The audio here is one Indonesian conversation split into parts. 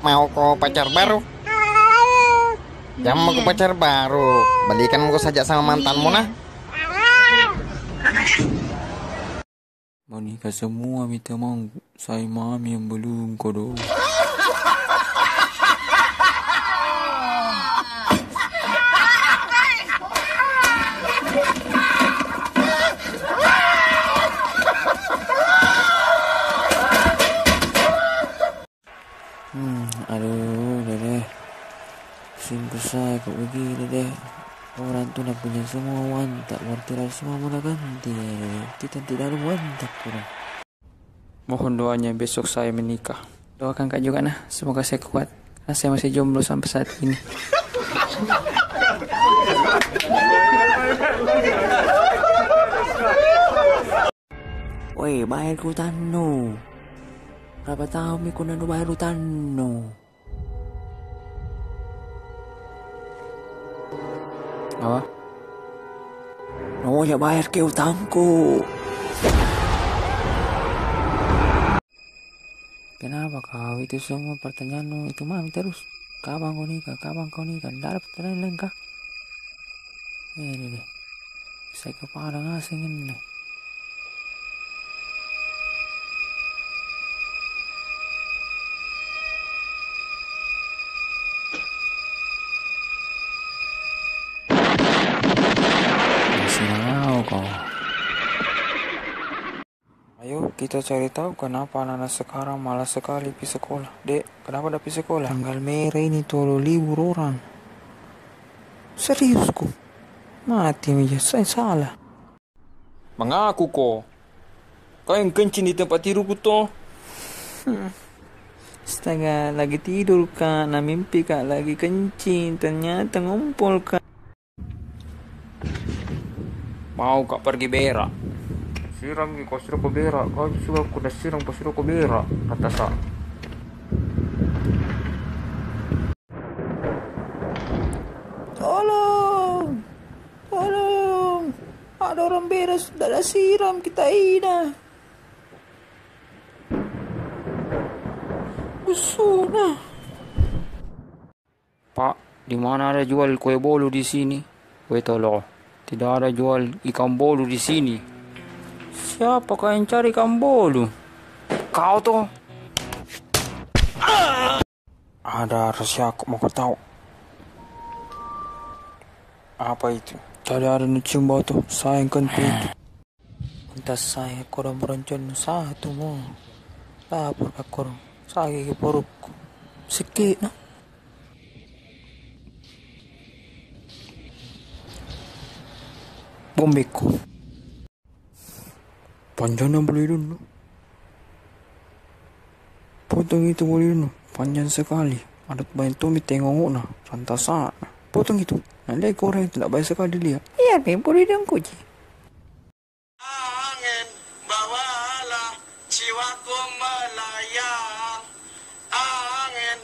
Mau kau pacar baru? Jangan mau pacar baru. Balikan aku saja sama mantanmu nah. Mau nikah semua minta mau. Saya mami yang belum kodoh. Aduh, deh. Simpel saya kok begini deh. Orang tuh nak punya semua wantak, berarti semua mana ganti. Kita tidak ada wantak kurang. Mohon doanya besok saya menikah. Doakan Kak juga nah, semoga saya kuat. Karena saya masih jomblo sampai saat ini. Woi, bayar hutan no. Berapa tahun mi kunan bayar hutan no. Apa? No ya bayar ke utangku. Kenapa kau itu semua pertanyaan itu mami terus? Kapan kau nikah? Kapan kau nikah? Tidak ada pertanyaan lain kah? Ini deh. Saya kepala ngasing ini. Kau. Ayo kita cari tahu kenapa anak-anak sekarang malas sekali pergi sekolah. Dek, kenapa udah pergi sekolah? Tanggal merah ini tuh libur orang. Serius kok? Mati aja, saya salah. Mengaku kok. Kau yang kencing di tempat tidurku toh. Astaga, lagi tidur kak, nah mimpi kak lagi kencing, ternyata ngumpul kak. Mau kak pergi berak? Siram kau suruh kau berak. Kau juga aku dah siram kau suruh kau berak. Kata sa. Tolong, tolong. Ada orang beres sudah ada siram kita ini. Busuna. Pak, di mana ada jual kue bolu di sini? Kue tolong. Tidak ada jual ikan bolu di sini. Siapa kau yang cari ikan bolu? Kau tuh. Ada rahasia aku mau kau tahu. Apa itu? Tadi ada cium bau tuh. Saya kan itu. Entah saya korang berencana satu mau. Lapor ke korang. Saya ke porukku. Sikit nah. Bombeko. Panjangnya boleh dulu. Potong itu boleh dulu. Panjang sekali. Ada banyak tumit tengok na. Rantasan. Potong itu. Nanti orang itu tidak baik sekali lihat. Iya, boleh dong kuji. Angin bawalah jiwaku melayang. Angin.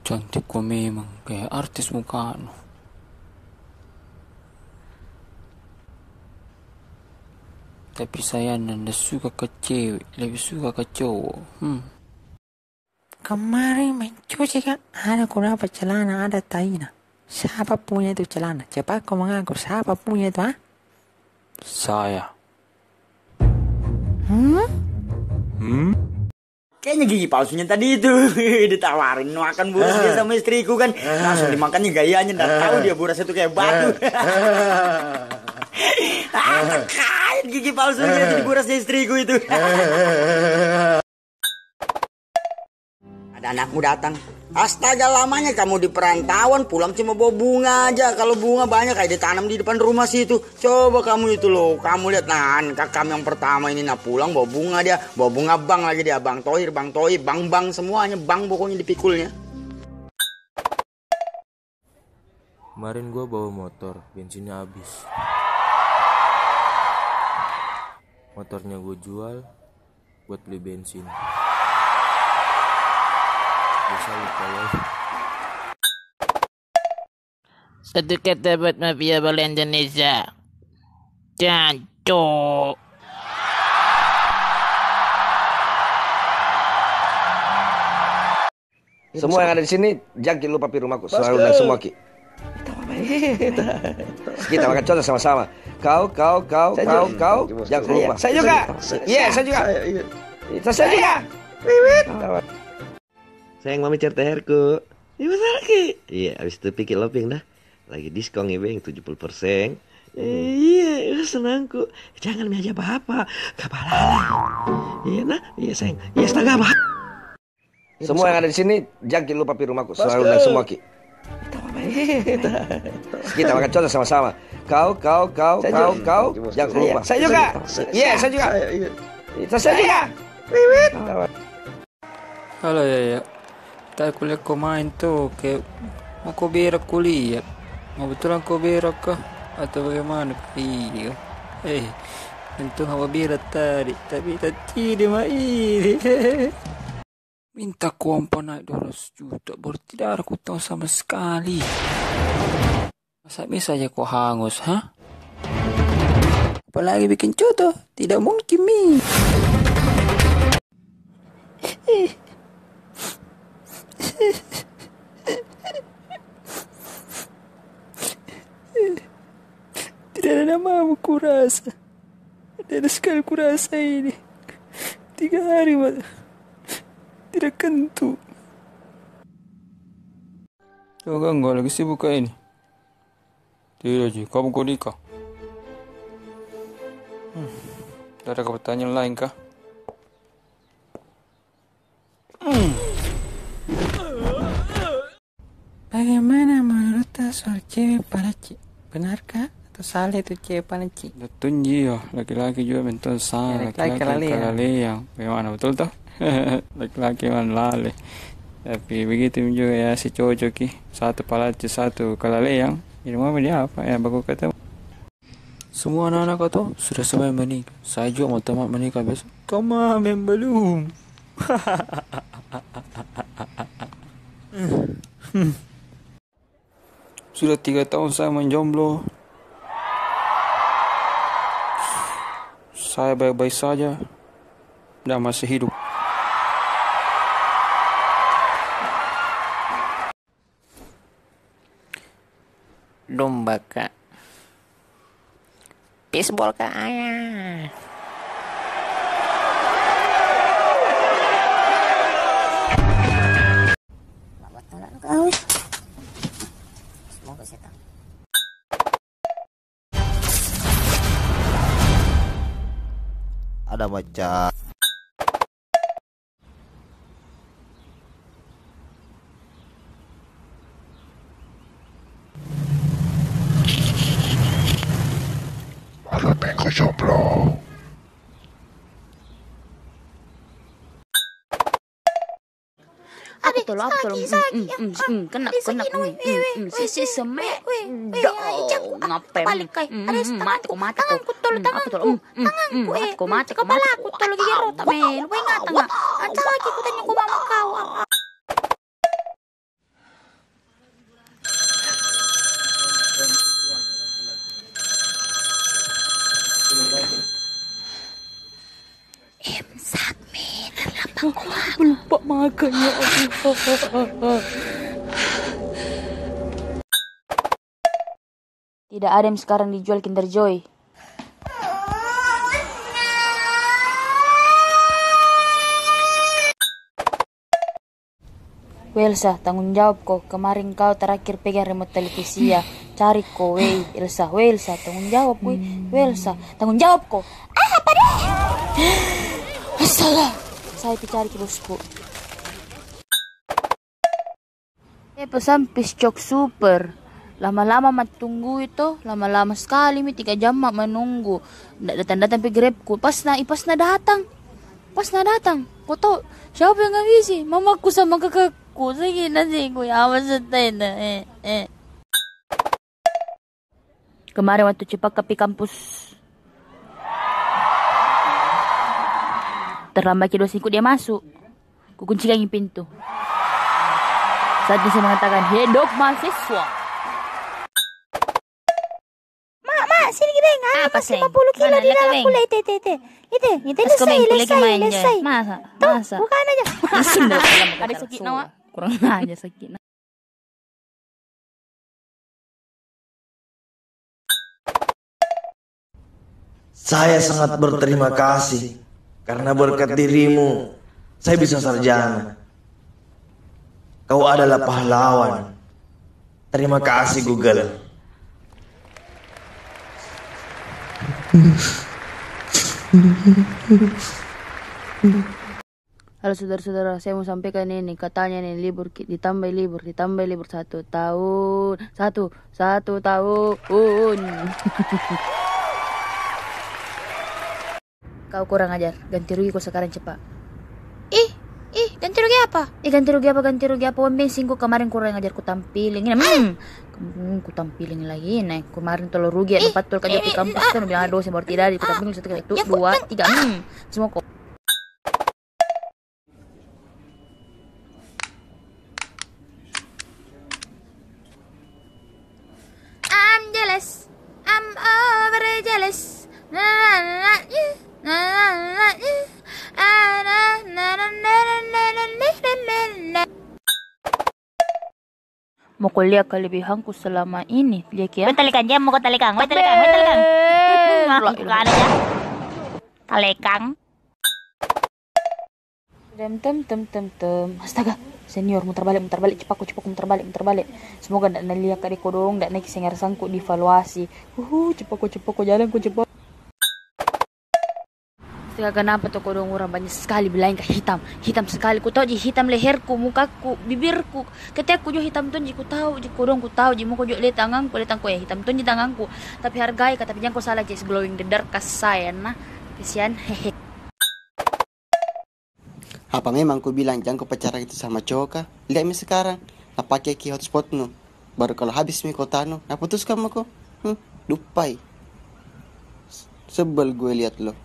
Cantik kok memang, kayak artis muka anu. Tapi saya nanda suka ke cewek, lebih suka ke cowok. Kemarin mencuci kan ada kurapa celana ada taina. Siapa punya itu celana? Cepat kau mengaku siapa punya itu Saya. Kayaknya gigi palsunya tadi itu ditawarin makan buras dia sama istriku kan, langsung dimakannya gayanya, nggak tahu dia buras itu kayak batu. Kain gigi palsunya jadi burasnya istriku itu. Ada anakmu datang. Astaga, lamanya kamu di perantauan, pulang cuma bawa bunga aja. Kalau bunga banyak kayak ditanam di depan rumah situ. Coba kamu itu loh, kamu lihat nah, kakak yang pertama ini pulang bawa bunga dia, bawa bunga bang lagi dia, bang Tohir, bang semuanya, bang pokoknya dipikulnya. Kemarin gue bawa motor, bensinnya habis. Motornya gue jual buat beli bensin. Biasa lupa ya. Satu kata buat mafia bola Indonesia. Jancok. Semua yang ada di sini, jangan lupa pi rumahku. Selalu undang semua Ki. Kita makan contoh sama-sama. Kau, jangan lupa. Saya juga. Iya, saya juga. Saya juga. Sayang mami cer teherku. Iya benar Ki. Iya, habis itu pikir loping dah. Lagi diskon ya Bang, 70%. Iya, senangku. Jangan aja apa-apa. Kabalala. Iya nah, iya sayang. Iya setengah bah. Semua yang ada di sini, jangan lupa pi rumahku. Selalu undang semua Ki. Kita makan contoh sama-sama. Kau, jangan lupa. Saya juga. Iya, saya juga. Saya juga. Halo ya. Tadi kuliah kau main tuh kayak mau kau berak kuliah. Mau betulan kau berak kah? Atau bagaimana? Iya. Tentu hawa berak tadi. Tapi tidak main. Minta kuampan naik 200 juta. Baru tidak ada kutang sama sekali. Masa bisa aja kau hangus, ha? Apalagi bikin contoh. Tidak mungkin, Mi. Tidak ada nama aku rasa. Tidak ada sekali ku rasa ini. 3 hari tidak kentu. Coba enggak lagi sibuk kayak ini. Tidak Ji, kamu kau nikah. Ada pertanyaan lain kah? Bagaimana menurut soal cewek paraci? Benarkah atau salah itu cewek paraci? Betul ya, laki-laki juga bentuk salah. Laki-laki kalaleang. Bagaimana betul toh? Laki-laki man lale. Tapi begitu juga ya si cowok ki. Satu paraci, satu kalaleang. Ini mau dia apa ya? Bagus kata. Semua anak-anak itu sudah semua menikah. Saya juga mau tamat menikah besok. Kamu belum. Sudah 3 tahun saya menjomblo. Saya baik-baik saja dan masih hidup. Domba kak. Baseball kak ayah. Ada baca. Ada bengko jomblo. Aku tolong kena si semek ngapain balik kai mati ko tanganku tolong mati kepala aku tolong gigi rota me lu ingat enggak ada lagi ku tanya ku mama kau aku lupa makan ya Allah. Tidak ada yang sekarang dijual Kinder Joy. Elsa, tanggung jawab kok. Kemarin kau terakhir pegang remote televisi ya. Cari kok, Elsa. Elsa, tanggung jawab kok. Elsa, tanggung jawab kok. Apa deh? Astaga. Saya cari ke bosku. Pesan piscok super. Lama-lama mat tunggu itu, lama-lama sekali 3 jam mak menunggu. Ndak datang-datang pe grabku. Pas na datang. Kau tahu siapa yang ngabisi? Mamaku sama kakakku. Sige na sigo ya masatay na. Kemarin waktu Cipaka pi kampus. Terlambat kedua singkut dia masuk. Kukuncikan pintu. Saat dia mengatakan hidup mahasiswa. Mak, sini gibeng. Apa sih? 50 kilo di dalam kulit Itu selesai. Masa? Bukan aja. Ada sakit nawa. kurang aja sakit. Saya sangat berterima kasih karena berkat dirimu saya bisa sarjana. Kau adalah pahlawan. Terima kasih Google. Halo saudara-saudara, saya mau sampaikan ini. Katanya nih libur ditambah libur 1 tahun. Satu tahun. Kau kurang ajar. Ganti rugi kau sekarang cepat. Ganti rugi apa? Ganti rugi apa? Uang bensin ku kemarin kurang ajar ku tampilin. Ku tampilin lagi nih. Kemarin tolong rugi ada 4 tol kajak di kampus kan bilang ada dosen baru tidak ku tampilin 1 kali 2 3. Semua kok. I'm jealous. I'm over jealous. Mau kuliah kelebihanku selama ini, lihat ya. Talikan jam mau talikang. Ngaku kan aja. Talikang. Tem. Astaga, senior muter balik, cepat muter balik. Semoga ndak naliak kali kodong, ndak naik sengar sangku dievaluasi. Cepat jalan ku cepat. Kenapa tuh kodong orang banyak sekali bilang ke hitam sekali. Ku tahu ji hitam leherku, mukaku, bibirku. Ketika ku jo hitam tuh ji ku tahu ji kodong ku tahu ji mau ku jo lihat tanganku ya hitam tuh ji tanganku. Tapi hargai kata bijang ku salah just glowing the dark saya nah. Kesian hehe. Apa memang ku bilang jangan ku pacaran itu sama cowok kah? Lihat mi sekarang, nak pakai ki hotspot nu. Baru kalau habis mi kota nu, nak putus kamu kok. Dupai. Sebel gue lihat lo.